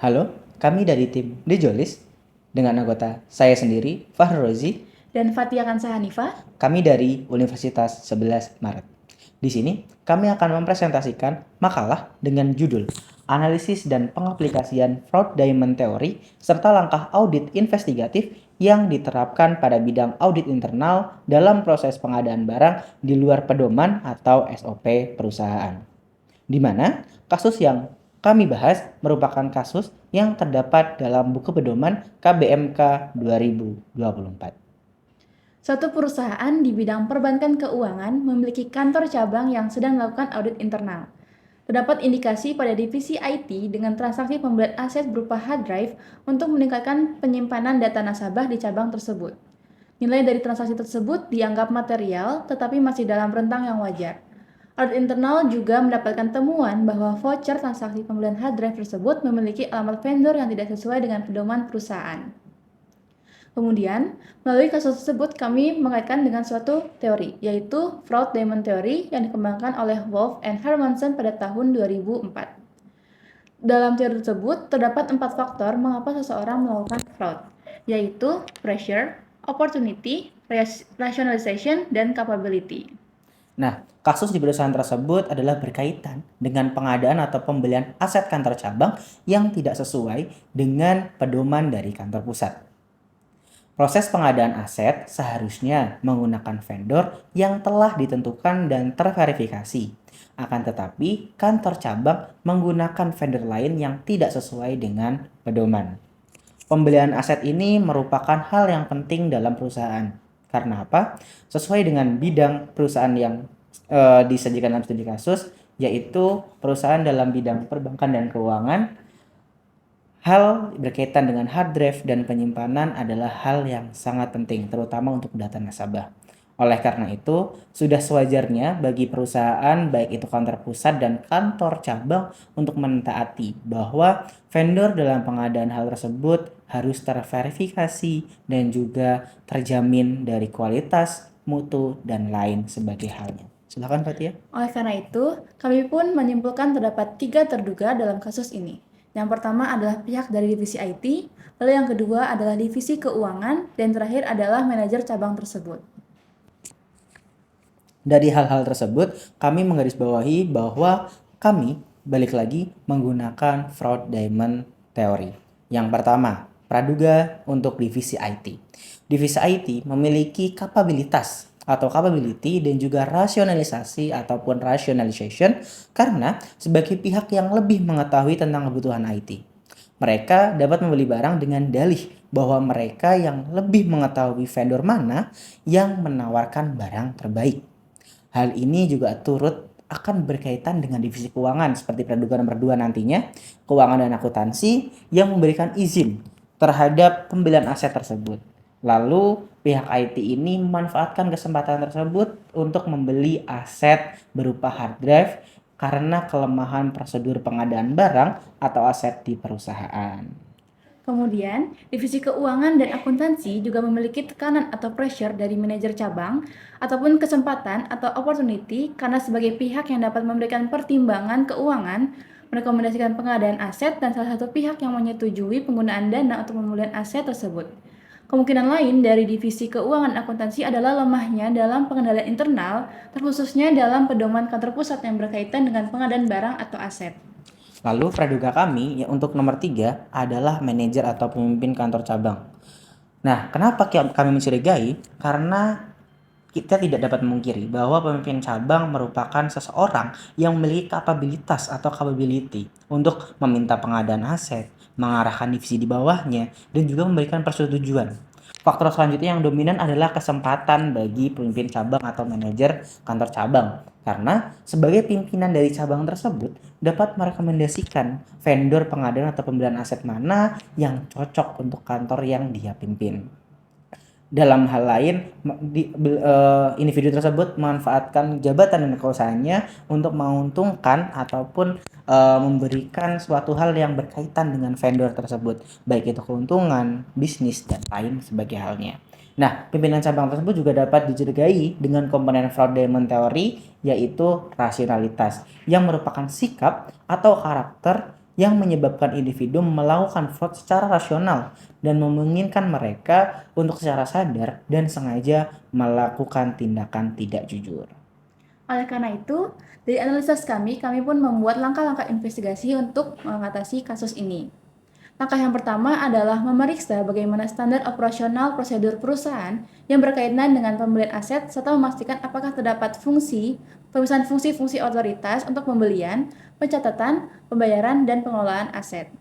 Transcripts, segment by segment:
Halo, kami dari tim Dejolis dengan anggota saya sendiri, Fahru Rozi. Dan Fatia Kansa Hanifah. Kami dari Universitas 11 Maret. Di sini, kami akan mempresentasikan makalah dengan judul Analisis dan Pengaplikasian Fraud Diamond Theory serta langkah audit investigatif yang diterapkan pada bidang audit internal dalam proses pengadaan barang di luar pedoman atau SOP perusahaan. Di mana kasus yang kami bahas merupakan kasus yang terdapat dalam buku pedoman KBMK 2024. Suatu perusahaan di bidang perbankan keuangan memiliki kantor cabang yang sedang melakukan audit internal. Terdapat indikasi pada divisi IT dengan transaksi pembelian aset berupa hard drive untuk meningkatkan penyimpanan data nasabah di cabang tersebut. Nilai dari transaksi tersebut dianggap material tetapi masih dalam rentang yang wajar. Audit internal juga mendapatkan temuan bahwa voucher transaksi pembelian hard drive tersebut memiliki alamat vendor yang tidak sesuai dengan pedoman perusahaan. Kemudian, melalui kasus tersebut kami mengaitkan dengan suatu teori, yaitu Fraud Diamond Theory yang dikembangkan oleh Wolff and Hermansen pada tahun 2004. Dalam teori tersebut, terdapat 4 faktor mengapa seseorang melakukan fraud, yaitu pressure, opportunity, rationalization, dan capability. Nah, kasus di perusahaan tersebut adalah berkaitan dengan pengadaan atau pembelian aset kantor cabang yang tidak sesuai dengan pedoman dari kantor pusat. Proses pengadaan aset seharusnya menggunakan vendor yang telah ditentukan dan terverifikasi. Akan tetapi, kantor cabang menggunakan vendor lain yang tidak sesuai dengan pedoman. Pembelian aset ini merupakan hal yang penting dalam perusahaan. Karena apa? Sesuai dengan bidang perusahaan yang disajikan dalam studi kasus, yaitu perusahaan dalam bidang perbankan dan keuangan. Hal berkaitan dengan hard drive dan penyimpanan adalah hal yang sangat penting, terutama untuk data nasabah. Oleh karena itu, sudah sewajarnya bagi perusahaan, baik itu kantor pusat dan kantor cabang, untuk mentaati bahwa vendor dalam pengadaan hal tersebut harus terverifikasi dan juga terjamin dari kualitas, mutu, dan lain sebagai halnya. Silakan Fatia. Oleh karena itu, kami pun menyimpulkan terdapat 3 terduga dalam kasus ini. Yang pertama adalah pihak dari divisi IT, lalu yang kedua adalah divisi keuangan, dan terakhir adalah manajer cabang tersebut. Dari hal-hal tersebut, kami menggarisbawahi bahwa kami balik lagi menggunakan fraud diamond theory. Yang pertama, praduga untuk divisi IT. Divisi IT memiliki kapabilitas atau capability dan juga rasionalisasi ataupun rationalization karena sebagai pihak yang lebih mengetahui tentang kebutuhan IT. Mereka dapat membeli barang dengan dalih bahwa mereka yang lebih mengetahui vendor mana yang menawarkan barang terbaik. Hal ini juga turut akan berkaitan dengan divisi keuangan seperti praduga nomor 2 nantinya, keuangan dan akuntansi yang memberikan izin terhadap pembelian aset tersebut. Lalu pihak IT ini memanfaatkan kesempatan tersebut untuk membeli aset berupa hard drive karena kelemahan prosedur pengadaan barang atau aset di perusahaan. Kemudian, divisi keuangan dan akuntansi juga memiliki tekanan atau pressure dari manajer cabang ataupun kesempatan atau opportunity karena sebagai pihak yang dapat memberikan pertimbangan keuangan, merekomendasikan pengadaan aset dan salah satu pihak yang menyetujui penggunaan dana untuk pemulihan aset tersebut. Kemungkinan lain dari divisi keuangan akuntansi adalah lemahnya dalam pengendalian internal, terkhususnya dalam pedoman kantor pusat yang berkaitan dengan pengadaan barang atau aset. Lalu praduga kami yang untuk nomor 3 adalah manajer atau pemimpin kantor cabang. Nah, kenapa kami mencurigai? Karena kita tidak dapat memungkiri bahwa pemimpin cabang merupakan seseorang yang memiliki kapabilitas atau capability untuk meminta pengadaan aset, mengarahkan divisi di bawahnya, dan juga memberikan persetujuan. Faktor selanjutnya yang dominan adalah kesempatan bagi pemimpin cabang atau manajer kantor cabang. Karena sebagai pimpinan dari cabang tersebut dapat merekomendasikan vendor pengadaan atau pembelian aset mana yang cocok untuk kantor yang dia pimpin. Dalam hal lain, individu tersebut memanfaatkan jabatan dan kekuasaannya untuk menguntungkan ataupun memberikan suatu hal yang berkaitan dengan vendor tersebut, baik itu keuntungan, bisnis, dan lain sebagai halnya. Nah, pimpinan cabang tersebut juga dapat dicurigai dengan komponen fraud diamond theory, yaitu rasionalitas, yang merupakan sikap atau karakter yang menyebabkan individu melakukan fraud secara rasional dan memungkinkan mereka untuk secara sadar dan sengaja melakukan tindakan tidak jujur. Oleh karena itu, dari analisis kami pun membuat langkah-langkah investigasi untuk mengatasi kasus ini. Langkah yang pertama adalah memeriksa bagaimana standar operasional prosedur perusahaan yang berkaitan dengan pembelian aset serta memastikan apakah terdapat pemisahan fungsi-fungsi otoritas untuk pembelian, pencatatan, pembayaran, dan pengelolaan aset.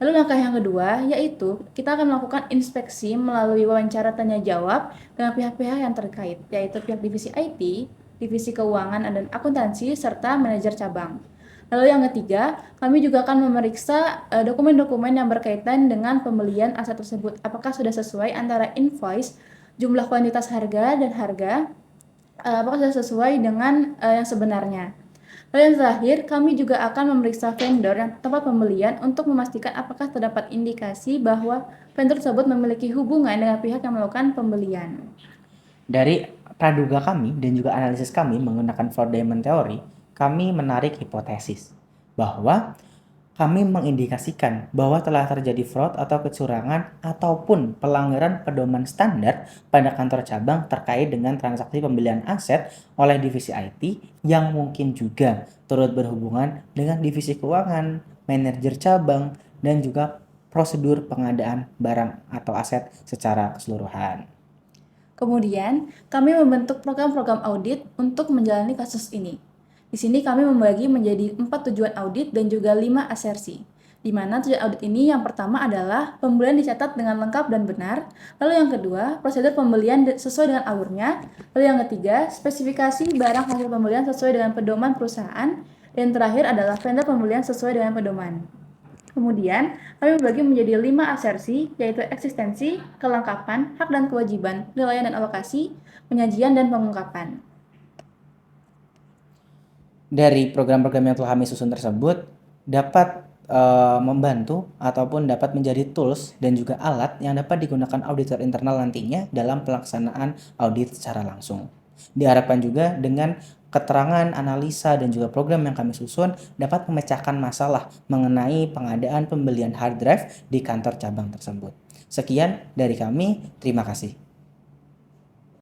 Lalu langkah yang kedua yaitu kita akan melakukan inspeksi melalui wawancara tanya jawab dengan pihak-pihak yang terkait, yaitu pihak divisi IT, divisi keuangan dan akuntansi, serta manajer cabang. Lalu yang ketiga, kami juga akan memeriksa dokumen-dokumen yang berkaitan dengan pembelian aset tersebut. Apakah sudah sesuai antara invoice, jumlah kuantitas harga, dan harga, apakah sudah sesuai dengan yang sebenarnya. Lalu yang terakhir, kami juga akan memeriksa vendor yang tempat pembelian untuk memastikan apakah terdapat indikasi bahwa vendor tersebut memiliki hubungan dengan pihak yang melakukan pembelian. Dari praduga kami dan juga analisis kami menggunakan fraud diamond theory, kami menarik hipotesis bahwa kami mengindikasikan bahwa telah terjadi fraud atau kecurangan ataupun pelanggaran pedoman standar pada kantor cabang terkait dengan transaksi pembelian aset oleh divisi IT yang mungkin juga turut berhubungan dengan divisi keuangan, manajer cabang, dan juga prosedur pengadaan barang atau aset secara keseluruhan. Kemudian, kami membentuk program-program audit untuk menjalani kasus ini. Di sini kami membagi menjadi 4 tujuan audit dan juga 5 asersi. Di mana tujuan audit ini yang pertama adalah pembelian dicatat dengan lengkap dan benar. Lalu yang kedua, prosedur pembelian sesuai dengan alurnya. Lalu yang ketiga, spesifikasi barang hasil pembelian sesuai dengan pedoman perusahaan. Dan terakhir adalah vendor pembelian sesuai dengan pedoman. Kemudian, kami membagi menjadi 5 asersi, yaitu eksistensi, kelengkapan, hak dan kewajiban, penilaian dan alokasi, penyajian, dan pengungkapan. Dari program-program yang telah kami susun tersebut dapat membantu ataupun dapat menjadi tools dan juga alat yang dapat digunakan auditor internal nantinya dalam pelaksanaan audit secara langsung. Diharapkan juga dengan keterangan, analisa, dan juga program yang kami susun dapat memecahkan masalah mengenai pengadaan pembelian hard drive di kantor cabang tersebut. Sekian dari kami, terima kasih.